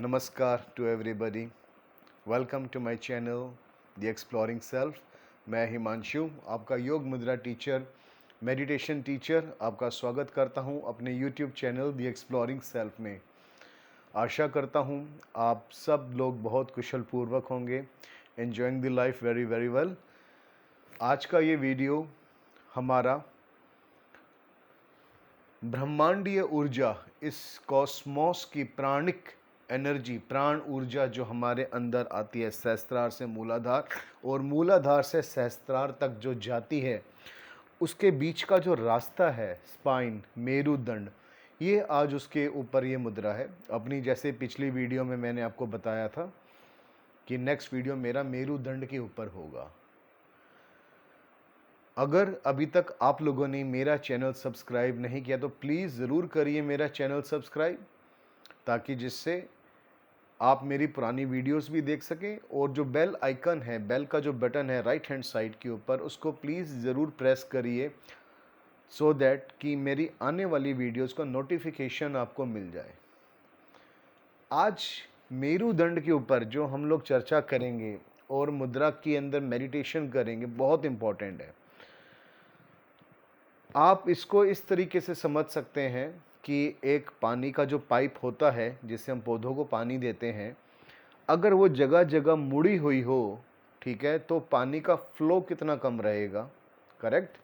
नमस्कार to everybody. Welcome to my channel the exploring self. मैं हिमांशु, आपका योग मुद्रा टीचर, मेडिटेशन टीचर, आपका स्वागत करता हूं अपने YouTube channel the exploring self में। आशा करता हूं आप सब लोग बहुत कुशल पूर्वक होंगे, enjoying the life very very well. आज का ये वीडियो हमारा ब्रह्मांडीय ऊर्जा, इस कॉस्मोस की प्राणिक एनर्जी, प्राण ऊर्जा जो हमारे अंदर आती है सहस्त्रार से मूलाधार और मूलाधार से सहस्त्रार तक जो जाती है, उसके बीच का जो रास्ता है स्पाइन, मेरुदंड, ये आज उसके ऊपर ये मुद्रा है अपनी। जैसे पिछली वीडियो में मैंने आपको बताया था कि नेक्स्ट वीडियो मेरा मेरुदंड के ऊपर होगा। अगर अभी तक आप लोगों ने मेरा चैनल सब्सक्राइब नहीं किया तो प्लीज़ ज़रूर करिए मेरा चैनल सब्सक्राइब, ताकि जिससे आप मेरी पुरानी वीडियोस भी देख सकें। और जो बेल आइकन है, बेल का जो बटन है राइट हैंड साइड के ऊपर, उसको प्लीज़ ज़रूर प्रेस करिए सो दैट कि मेरी आने वाली वीडियोस का नोटिफिकेशन आपको मिल जाए। आज मेरुदंड के ऊपर जो हम लोग चर्चा करेंगे और मुद्रा के अंदर मेडिटेशन करेंगे, बहुत इम्पॉर्टेंट है। आप इसको इस तरीके से समझ सकते हैं कि एक पानी का जो पाइप होता है जिससे हम पौधों को पानी देते हैं, अगर वो जगह जगह मुड़ी हुई हो, ठीक है, तो पानी का फ्लो कितना कम रहेगा। करेक्ट,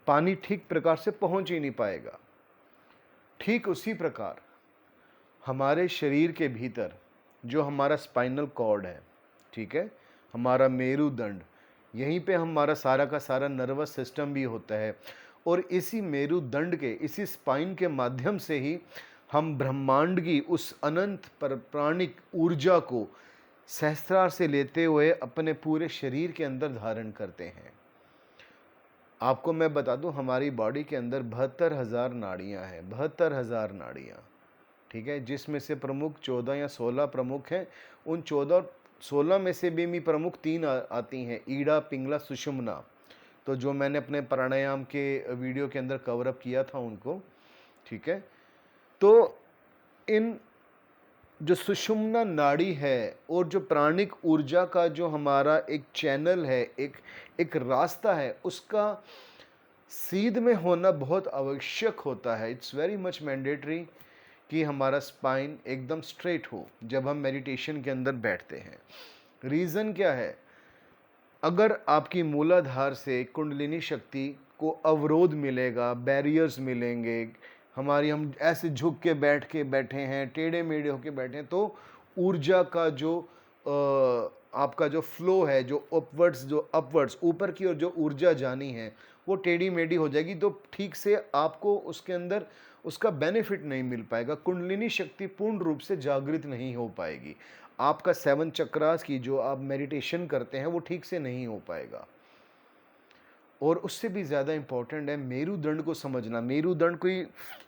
पानी ठीक प्रकार से पहुंच ही नहीं पाएगा। ठीक उसी प्रकार हमारे शरीर के भीतर जो हमारा स्पाइनल कॉर्ड है, ठीक है, हमारा मेरुदंड, यहीं पे हमारा सारा का सारा नर्वस सिस्टम भी होता है। और इसी मेरुदंड के, इसी स्पाइन के माध्यम से ही हम ब्रह्मांड की उस अनंत प्राणिक ऊर्जा को सहस्त्रार से लेते हुए अपने पूरे शरीर के अंदर धारण करते हैं। आपको मैं बता दूं, हमारी बॉडी के अंदर 72,000 नाड़ियां हैं, 72,000 नाड़ियां, ठीक है, जिसमें से प्रमुख 14 या 16 प्रमुख हैं। उन 14-16 में से भी प्रमुख 3 आती हैं, ईड़ा, पिंगला, सुषुम्ना। तो जो मैंने अपने प्राणायाम के वीडियो के अंदर कवर अप किया था उनको, ठीक है। तो इन जो सुषुम्ना नाड़ी है और जो प्राणिक ऊर्जा का जो हमारा एक चैनल है, एक रास्ता है, उसका सीध में होना बहुत आवश्यक होता है। इट्स वेरी मच मैंडेटरी कि हमारा स्पाइन एकदम स्ट्रेट हो जब हम मेडिटेशन के अंदर बैठते हैं। रीज़न क्या है? अगर आपकी मूलाधार से कुंडलिनी शक्ति को अवरोध मिलेगा, बैरियर्स मिलेंगे, हम ऐसे झुक के बैठे हैं, टेढ़े मेढ़े होके बैठे हैं, तो ऊर्जा का जो आपका जो फ्लो है, जो अपवर्ड्स ऊपर की ओर जो ऊर्जा जानी है, वो टेढ़ी मेढ़ी हो जाएगी। तो ठीक से आपको उसके अंदर उसका बेनिफिट नहीं मिल पाएगा, कुंडलिनी शक्ति पूर्ण रूप से जागृत नहीं हो पाएगी। आपका 7 चक्रास की जो आप मेडिटेशन करते हैं वो ठीक से नहीं हो पाएगा। और उससे भी ज़्यादा इम्पॉर्टेंट है मेरुदंड को समझना। मेरुदंड कोई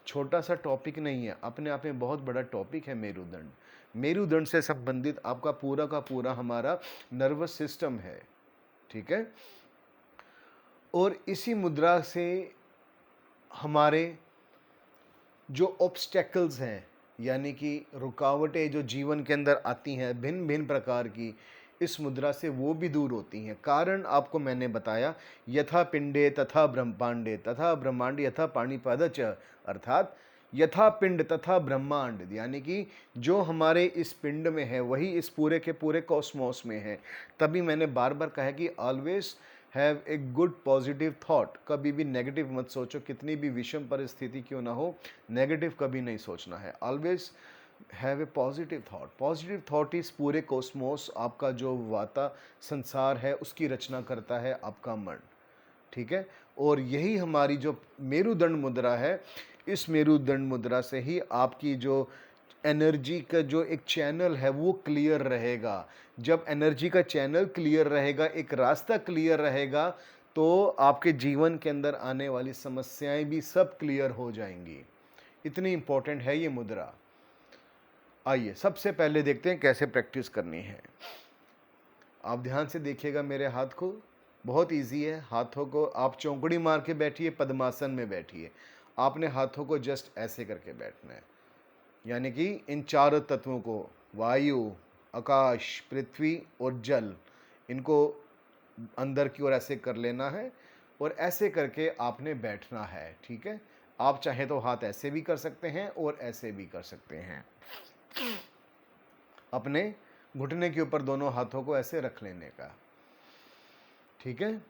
छोटा सा टॉपिक नहीं है, अपने आप में बहुत बड़ा टॉपिक है मेरुदंड। मेरुदंड से संबंधित आपका पूरा का पूरा हमारा नर्वस सिस्टम है, ठीक है। और इसी मुद्रा से हमारे जो ऑब्स्टेकल्स हैं, यानी कि रुकावटें जो जीवन के अंदर आती हैं भिन्न भिन्न प्रकार की, इस मुद्रा से वो भी दूर होती हैं। कारण आपको मैंने बताया, यथा पिंडे तथा ब्रह्मांडे तथा ब्रह्मांड यथा पाणिपाद च, अर्थात यथा पिंड तथा ब्रह्मांड, यानी कि जो हमारे इस पिंड में है वही इस पूरे के पूरे कॉस्मोस में है। तभी मैंने बार बार कहा कि always have a good positive thought. कभी भी नेगेटिव मत सोचो, कितनी भी विषम परिस्थिति क्यों ना हो, नेगेटिव कभी नहीं सोचना है। Always have a positive thought. Positive thought इस पूरे कॉस्मोस, आपका जो वाता संसार है उसकी रचना करता है आपका मन, ठीक है। और यही हमारी जो मेरुदंड मुद्रा है, इस मेरुदंड मुद्रा से ही आपकी जो एनर्जी का जो एक चैनल है वो क्लियर रहेगा। जब एनर्जी का चैनल क्लियर रहेगा, एक रास्ता क्लियर रहेगा, तो आपके जीवन के अंदर आने वाली समस्याएं भी सब क्लियर हो जाएंगी। इतनी इंपॉर्टेंट है ये मुद्रा। आइए सबसे पहले देखते हैं कैसे प्रैक्टिस करनी है। आप ध्यान से देखिएगा मेरे हाथ को, बहुत इजी है। हाथों को आप चौंकड़ी मार के बैठिए, पद्मासन में बैठिए। आपने हाथों को जस्ट ऐसे करके बैठना है, यानी कि इन चार तत्वों को, वायु, आकाश, पृथ्वी और जल, इनको अंदर की ओर ऐसे कर लेना है और ऐसे करके आपने बैठना है। ठीक है, आप चाहे तो हाथ ऐसे भी कर सकते हैं और ऐसे भी कर सकते हैं। अपने घुटने के ऊपर दोनों हाथों को ऐसे रख लेने का। ठीक है,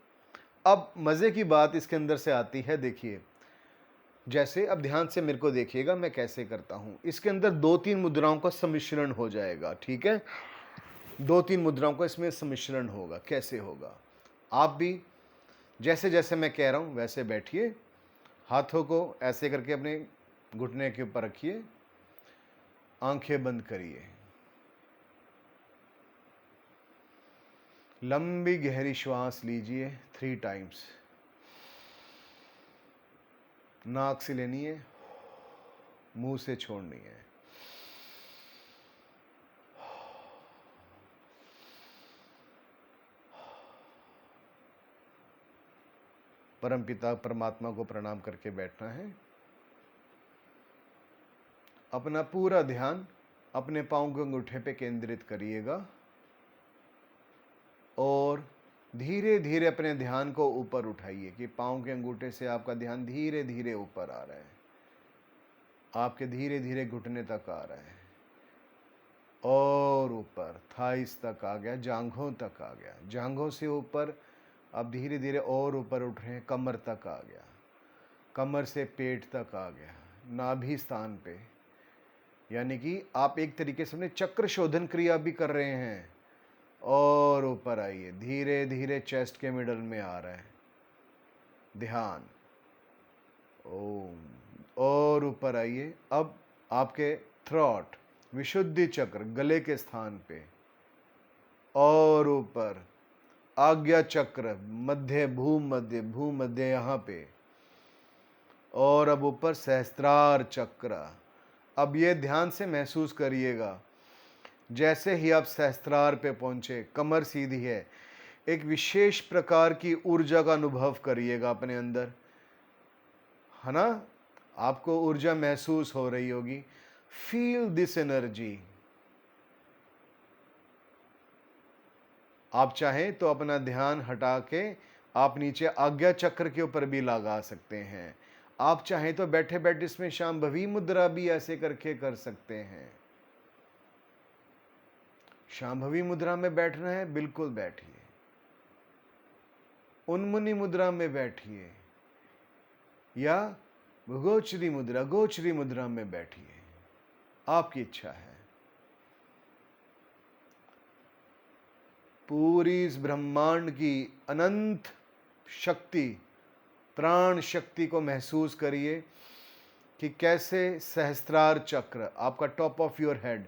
अब मजे की बात इसके अंदर से आती है। देखिए, जैसे अब ध्यान से मेरे को देखिएगा मैं कैसे करता हूं। इसके अंदर 2-3 मुद्राओं का सम्मिश्रण हो जाएगा। ठीक है, 2-3 मुद्राओं का इसमें सम्मिश्रण होगा। कैसे होगा, आप भी जैसे जैसे मैं कह रहा हूं वैसे बैठिए, हाथों को ऐसे करके अपने घुटने के ऊपर रखिए, आंखें बंद करिए, लंबी गहरी श्वास लीजिए 3 टाइम्स। नाक से लेनी है, मुंह से छोड़नी है। परमपिता परमात्मा को प्रणाम करके बैठना है। अपना पूरा ध्यान अपने पांव के अंगूठे पे केंद्रित करिएगा और धीरे धीरे अपने ध्यान को ऊपर उठाइए कि पांव के अंगूठे से आपका ध्यान धीरे धीरे ऊपर आ रहा है, आपके धीरे धीरे घुटने तक आ रहा है और ऊपर थाइस तक आ गया, जांघों तक आ गया, जांघों से ऊपर अब धीरे धीरे और ऊपर उठ रहे हैं, कमर तक आ गया, कमर से पेट तक आ गया, नाभि स्थान पे। यानी कि आप एक तरीके से अपने चक्र शोधन क्रिया भी कर रहे हैं। और ऊपर आइए, धीरे धीरे चेस्ट के मिडल में आ रहा है ध्यान, ओम। और ऊपर आइए, अब आपके थ्रॉट, विशुद्धि चक्र, गले के स्थान पे। और ऊपर आज्ञा चक्र, मध्य भूमध्य यहाँ पे। और अब ऊपर सहस्त्रार चक्र। अब ये ध्यान से महसूस करिएगा, जैसे ही आप सहस्त्रार पे पहुंचे, कमर सीधी है, एक विशेष प्रकार की ऊर्जा का अनुभव करिएगा अपने अंदर, है ना। आपको ऊर्जा महसूस हो रही होगी। Feel this energy. आप चाहें तो अपना ध्यान हटा के आप नीचे आज्ञा चक्र के ऊपर भी लगा सकते हैं। आप चाहें तो बैठे बैठे इसमें शांभवी मुद्रा भी ऐसे करके कर सकते हैं। शांभवी मुद्रा में बैठना है, बिल्कुल बैठिए। उन्मुनी मुद्रा में बैठिए या गोचरी मुद्रा में बैठिए, आपकी इच्छा है। पूरी इस ब्रह्मांड की अनंत शक्ति, प्राण शक्ति को महसूस करिए कि कैसे सहस्त्रार चक्र, आपका टॉप ऑफ योर हेड,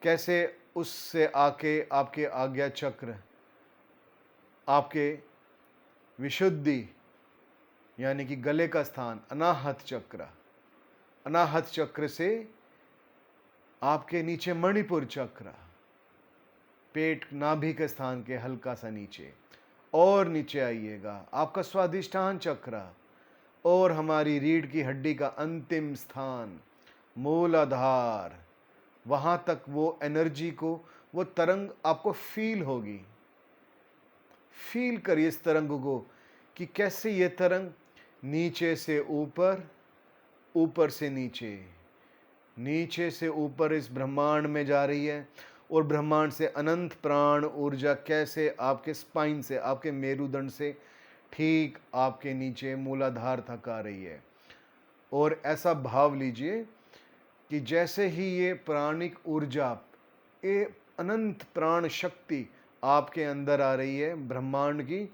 कैसे उससे आके आपके आज्ञा चक्र, आपके विशुद्धि यानी कि गले का स्थान, अनाहत चक्र, अनाहत चक्र से आपके नीचे मणिपुर चक्र, पेट नाभि के स्थान के हल्का सा नीचे, और नीचे आइएगा आपका स्वादिष्ठान चक्र और हमारी रीढ़ की हड्डी का अंतिम स्थान मूलाधार। वहां तक वो एनर्जी को, वो तरंग आपको फील होगी। फील करिए इस तरंग को कि कैसे ये तरंग नीचे से ऊपर, ऊपर से नीचे, नीचे से ऊपर इस ब्रह्मांड में जा रही है और ब्रह्मांड से अनंत प्राण ऊर्जा कैसे आपके स्पाइन से, आपके मेरुदंड से ठीक आपके नीचे मूलाधार तक आ रही है। और ऐसा भाव लीजिए कि जैसे ही ये प्राणिक ऊर्जा, ये अनंत प्राण शक्ति आपके अंदर आ रही है ब्रह्मांड की,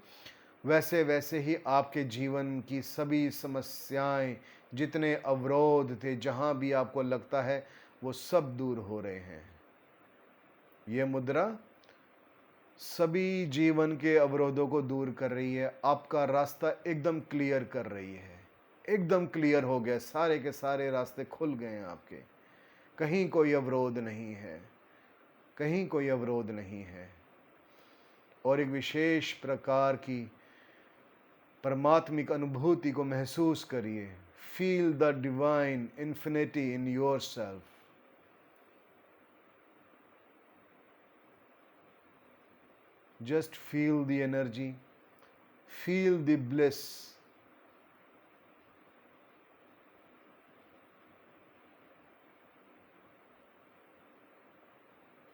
वैसे वैसे ही आपके जीवन की सभी समस्याएं, जितने अवरोध थे, जहां भी आपको लगता है वो सब दूर हो रहे हैं। ये मुद्रा सभी जीवन के अवरोधों को दूर कर रही है, आपका रास्ता एकदम क्लियर कर रही है। एकदम क्लियर हो गया, सारे के सारे रास्ते खुल गए हैं आपके, कहीं कोई अवरोध नहीं है, कहीं कोई अवरोध नहीं है। और एक विशेष प्रकार की परमात्मिक अनुभूति को महसूस करिए। Feel the divine infinity in your self. Just feel the energy, feel the bliss.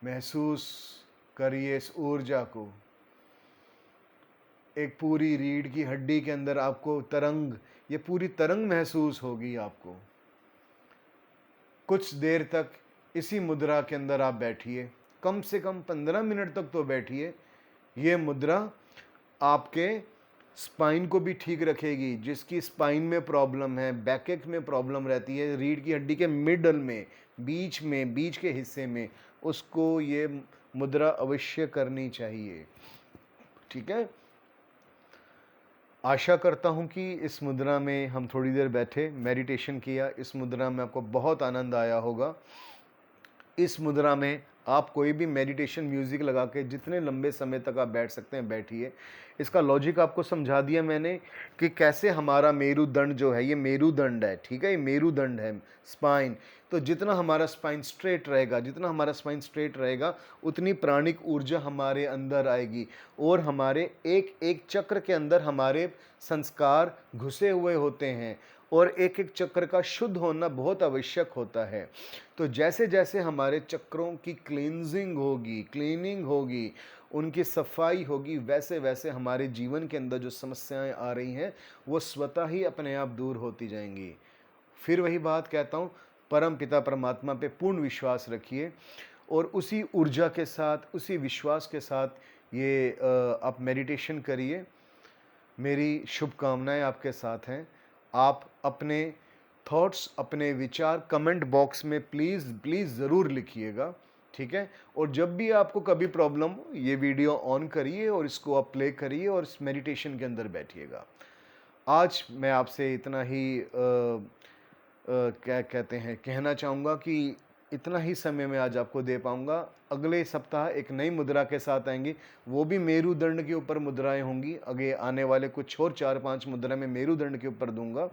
महसूस करिए इस ऊर्जा को। एक पूरी रीढ़ की हड्डी के अंदर आपको तरंग, ये पूरी तरंग महसूस होगी आपको। कुछ देर तक इसी मुद्रा के अंदर आप बैठिए, कम से कम 15 मिनट तक तो बैठिए। ये मुद्रा आपके स्पाइन को भी ठीक रखेगी। जिसकी स्पाइन में प्रॉब्लम है, बैक में प्रॉब्लम रहती है, रीढ़ की हड्डी के मिडल में, बीच के हिस्से में, उसको ये मुद्रा अवश्य करनी चाहिए। ठीक है, आशा करता हूँ कि इस मुद्रा में हम थोड़ी देर बैठे, मेडिटेशन किया, इस मुद्रा में आपको बहुत आनंद आया होगा। इस मुद्रा में आप कोई भी मेडिटेशन म्यूज़िक लगा के जितने लंबे समय तक आप बैठ सकते हैं बैठिए। इसका लॉजिक आपको समझा दिया मैंने कि कैसे हमारा मेरुदंड जो है, ये मेरुदंड है, ठीक है, ये मेरुदंड है, स्पाइन। तो जितना हमारा स्पाइन स्ट्रेट रहेगा, जितना हमारा स्पाइन स्ट्रेट रहेगा, उतनी प्राणिक ऊर्जा हमारे अंदर आएगी और हमारे एक एक चक्र के अंदर हमारे संस्कार घुसे हुए होते हैं और एक एक चक्र का शुद्ध होना बहुत आवश्यक होता है। तो जैसे जैसे हमारे चक्रों की क्लीनिंग होगी, उनकी सफाई होगी, वैसे वैसे हमारे जीवन के अंदर जो समस्याएं आ रही हैं वो स्वतः ही अपने आप दूर होती जाएंगी। फिर वही बात कहता हूँ, परम पिता परमात्मा पे पूर्ण विश्वास रखिए और उसी ऊर्जा के साथ, उसी विश्वास के साथ ये आप मेडिटेशन करिए। मेरी शुभकामनाएं आपके साथ हैं। आप अपने थॉट्स, अपने विचार कमेंट बॉक्स में प्लीज़ ज़रूर लिखिएगा, ठीक है। और जब भी आपको कभी प्रॉब्लम हो, ये वीडियो ऑन करिए और इसको आप प्ले करिए और इस मेडिटेशन के अंदर बैठिएगा। आज मैं आपसे इतना ही क्या कहते हैं, कहना चाहूँगा कि इतना ही समय मैं आज आपको दे पाऊँगा। अगले सप्ताह एक नई मुद्रा के साथ आएंगे, वो भी मेरुदंड के ऊपर मुद्राएं होंगी। आगे आने वाले कुछ और 4-5 मुद्रा मैं मेरुदंड के ऊपर दूंगा।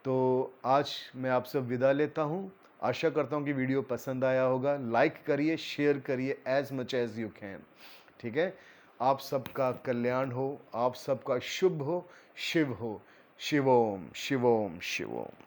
तो आज मैं आपसे विदा लेता हूँ। आशा करता हूँ कि वीडियो पसंद आया होगा। लाइक करिए, शेयर करिए as much as you can, ठीक है। आप सबका कल्याण हो, आप सबका शुभ हो, शिव हो। शिवोम शिवोम शिवोम।